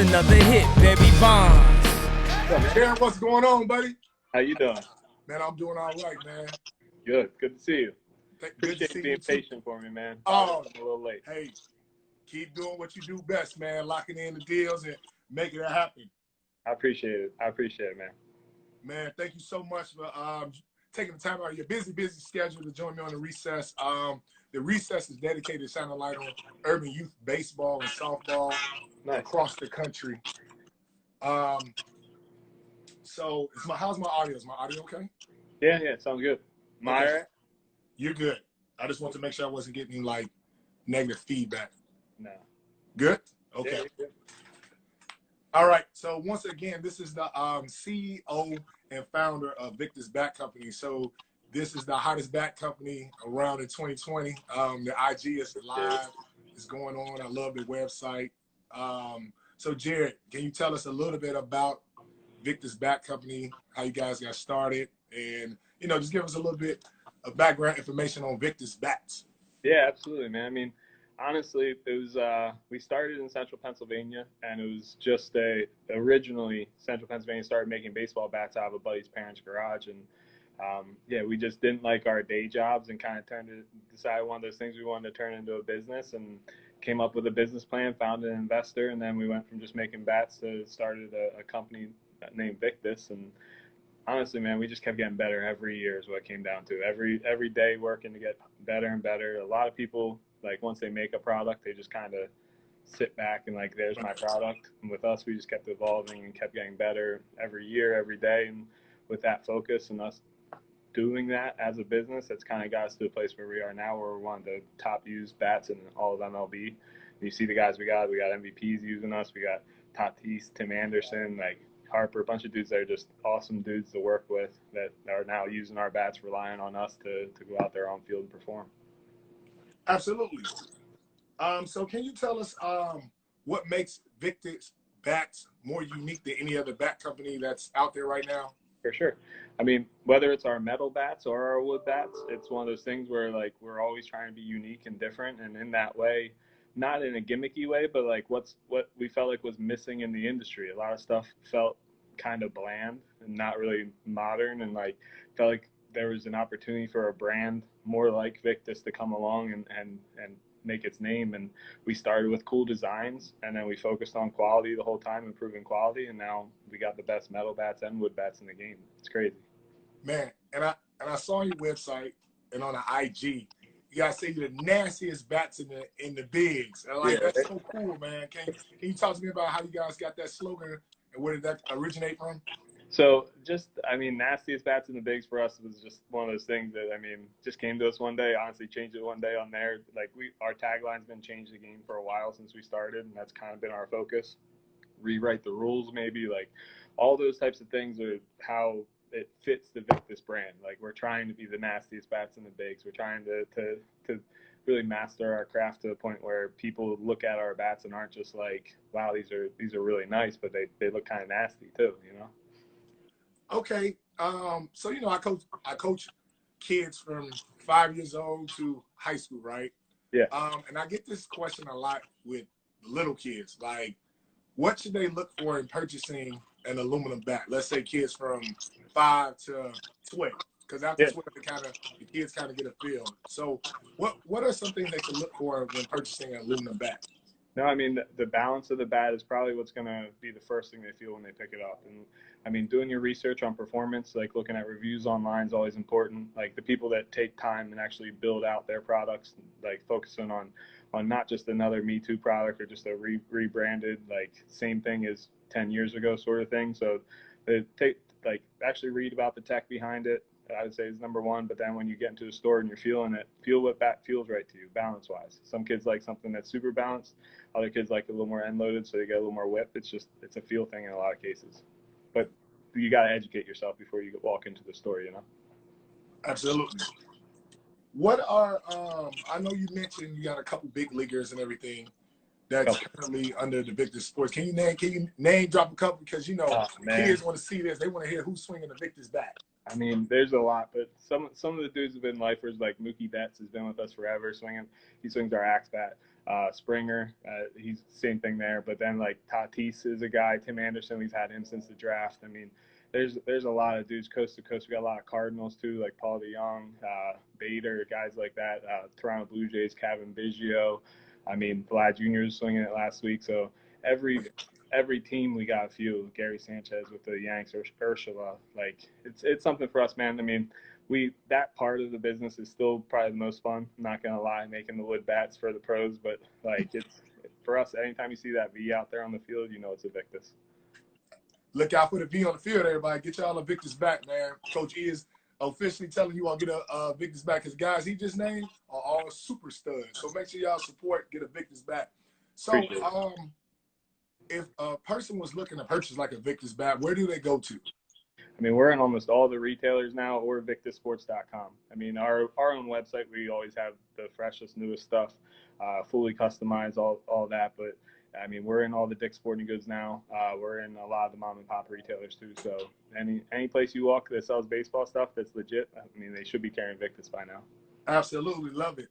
another hit, baby Bonds. Darren, what's going on, buddy? How you doing? Man, I'm doing all right, man. Good. Good to see you. Good to Appreciate see you being you too. patient for me, man. Oh, I'm a little late. hey, keep doing what you do best, man. Locking in the deals and making it happen. I appreciate it. I appreciate it, man. Man, thank you so much for taking the time out of your busy schedule to join me on the recess. The recess is dedicated to shining a light on urban youth baseball and softball across the country. So how's my audio? Is my audio okay? Yeah, sounds good. Myra? Okay. You're good. I just want to make sure I wasn't getting like negative feedback. No. Good? Okay. Yeah, good. All right. So once again, this is the CEO and founder of Victus Bat Company. So this is the hottest bat company around in 2020. The IG is live. It's going on. I love the website. So Jared, can you tell us a little bit about Victus Bat Company, how you guys got started, and just give us a little bit of background information on Victus Bats? Yeah, absolutely, man. I mean, honestly, it was we started in Central Pennsylvania, and it was just originally Central Pennsylvania started making baseball bats out of a buddy's parents' garage, and we just didn't like our day jobs and kind of decided one of those things we wanted to turn into a business, and came up with a business plan, found an investor, and then we went from just making bats to started a company named Victus. And honestly, man, we just kept getting better every year is what it came down to. Every day working to get better and better. A lot of people, like, once they make a product, they just kind of sit back and like, there's my product. And with us, we just kept evolving and kept getting better every year, every day. And with that focus and us doing that as a business, that's kind of got us to the place where we are now, where we're one of the top used bats in all of MLB. You see the guys we got MVPs using us. We got Tatis, Tim Anderson, like Harper, a bunch of dudes that are just awesome dudes to work with that are now using our bats, relying on us to go out there on field and perform. Absolutely. So can you tell us what makes Victus bats more unique than any other bat company that's out there right now? For sure. I mean, whether it's our metal bats or our wood bats, it's one of those things where like we're always trying to be unique and different, and in that way, not in a gimmicky way, but like what we felt like was missing in the industry. A lot of stuff felt kind of bland and not really modern, and like felt like there was an opportunity for a brand more like Victus to come along and make its name. And we started with cool designs, and then we focused on quality the whole time, improving quality, and now we got the best metal bats and wood bats in the game. It's crazy, man. And I saw on your website and on the IG, you guys say you're the nastiest bats in the bigs. And like, that's so cool, man. Can you talk to me about how you guys got that slogan and where did that originate from? So nastiest bats in the bigs for us was just one of those things that, just came to us one day. Honestly, changed it one day on there. Like our tagline's been changed the game for a while since we started, and that's kind of been our focus. Rewrite the rules, maybe, like all those types of things are how it fits the Victus brand. Like we're trying to be the nastiest bats in the bigs. We're trying to really master our craft to the point where people look at our bats and aren't just like, wow, these are really nice, but they look kind of nasty too, Okay, so I coach kids from 5 years old to high school, right? Yeah. And I get this question a lot with little kids, like, what should they look for in purchasing an aluminum bat? Let's say kids from 5 to 12, because after 12, the kids kind of get a feel. So, what are some things they should look for when purchasing an aluminum bat? No, the balance of the bat is probably what's going to be the first thing they feel when they pick it up. And doing your research on performance, like looking at reviews online is always important. Like the people that take time and actually build out their products, like focusing on not just another Me Too product or just a rebranded, like same thing as 10 years ago sort of thing. So they actually read about the tech behind it, I would say is number one. But then when you get into the store and you're feeling it, feel what bat feels right to you, balance wise. Some kids like something that's super balanced. Other kids like a little more end loaded, so they get a little more whip. It's a feel thing in a lot of cases. But you got to educate yourself before you walk into the store, Absolutely. What are I know you mentioned you got a couple big leaguers and everything that's currently under the Victus Sports. Can you name drop a couple, because kids want to see this. They want to hear who's swinging the Victus bat. I mean, there's a lot, but some of the dudes have been lifers. Like Mookie Betts has been with us forever, swinging. He swings our axe bat. Springer, he's same thing there. But then like Tatis is a guy. Tim Anderson, we've had him since the draft. I mean, there's a lot of dudes coast to coast. We got a lot of Cardinals too, like Paul DeJong, Bader, guys like that. Toronto Blue Jays, Kevin Biggio. I mean, Vlad Jr. was swinging it last week. So every team we got a few. Gary Sanchez with the Yanks, or Ursula. Like it's something for us, man. I mean, that part of the business is still probably the most fun. I'm not gonna lie, making the wood bats for the pros, but like it's for us. Anytime you see that V out there on the field, you know it's a Victus. Look out for the V on the field, everybody. Get y'all a Victus back, man. Coach E is officially telling you all get a Victus back. Because guys he just named are all super studs. So make sure y'all support, get a Victus back. So if a person was looking to purchase like a Victus bat, where do they go to? I mean, we're in almost all the retailers now, or victusports.com. I mean, our own website, we always have the freshest, newest stuff, fully customized, all that. But I mean, we're in all the Dick's Sporting Goods now. We're in a lot of the mom and pop retailers too. So any place you walk that sells baseball stuff that's legit, I mean, they should be carrying Victus by now. Absolutely love it.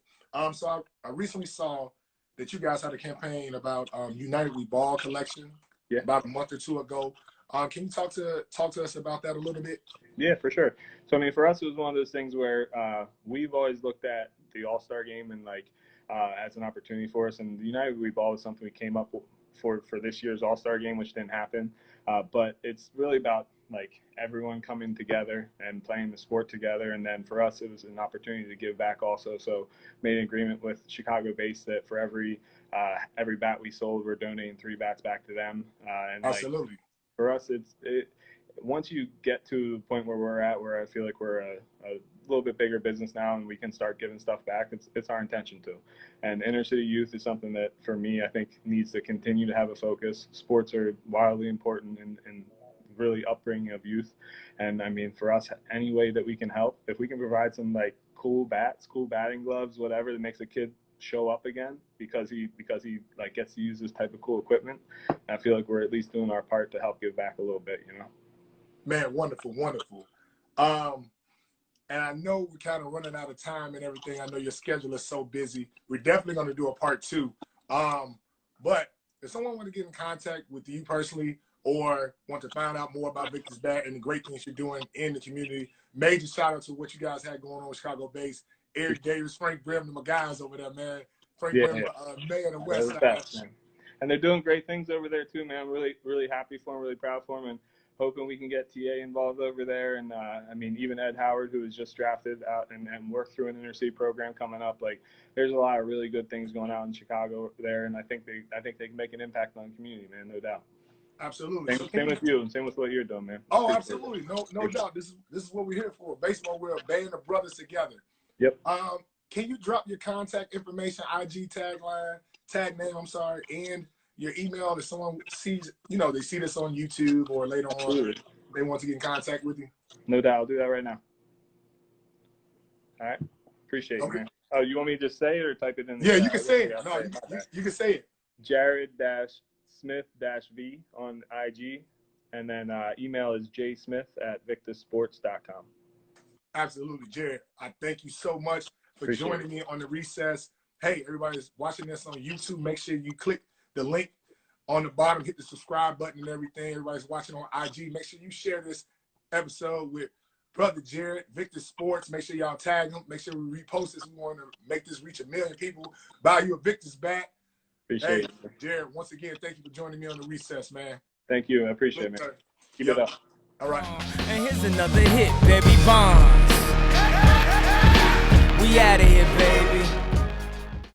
So I recently saw that you guys had a campaign about United We Ball collection about a month or two ago. Can you talk to us about that a little bit? Yeah, for sure. So I mean, for us, it was one of those things where we've always looked at the All-Star game and like as an opportunity for us. And the United We Ball was something we came up for this year's All-Star game, which didn't happen. But it's really about like everyone coming together and playing the sport together. And then for us, it was an opportunity to give back also. So made an agreement with Chicago-based that for every bat we sold, we're donating 3 bats back to them. And absolutely. Like, for us, once you get to the point where we're at, where I feel like we're a little bit bigger business now and we can start giving stuff back, it's our intention to. And inner city youth is something that, for me, I think needs to continue to have a focus. Sports are wildly important in really upbringing of youth. And I mean, for us, any way that we can help, if we can provide some like cool bats, cool batting gloves, whatever that makes a kid show up again because he like gets to use this type of cool equipment, I feel like we're at least doing our part to help give back a little bit, you know. Man, wonderful. And I know we're kind of running out of time and everything. I know your schedule is so busy. We're definitely going to do a part 2. But if someone want to get in contact with you personally or want to find out more about Victus Bat and the great things you're doing in the community, major shout out to what you guys had going on with Chicago-based. Eric Davis, Frank Brim, my guys over there, man. Frank Brim, mayor of the West Side. Best, and they're doing great things over there too, man. I'm really, really happy for them, really proud for them, and hoping we can get TA involved over there. And I mean, even Ed Howard, who was just drafted out and worked through an inner city program coming up. Like, there's a lot of really good things going on in Chicago there, and I think they can make an impact on the community, man, no doubt. Absolutely. Same with you, and same with what you're doing, man. Oh, absolutely, no doubt. This is what we're here for. Baseball, we're a band of brothers together. Yep. Can you drop your contact information, IG tag name, and your email if someone sees, they see this on YouTube or later on, absolutely, they want to get in contact with you? No doubt. I'll do that right now. All right. Appreciate it, man. Oh, you want me to just say it or type it in? Yeah, you can say it. No, you can say it. Jared-Smith-V on IG. And then email is jsmith@victusports.com. Absolutely, Jared. I thank you so much for joining me on the recess. Hey, everybody's watching this on YouTube. Make sure you click the link on the bottom, hit the subscribe button and everything. Everybody's watching on IG. Make sure you share this episode with Brother Jared, Victus Sports. Make sure y'all tag him. Make sure we repost this. We want to make this reach 1 million people. Buy you a Victus bat. Appreciate it. Jared, once again, thank you for joining me on the recess, man. Thank you. I appreciate it, man. Keep it up. All right. And here's another hit, baby Bonds. We out of here, baby.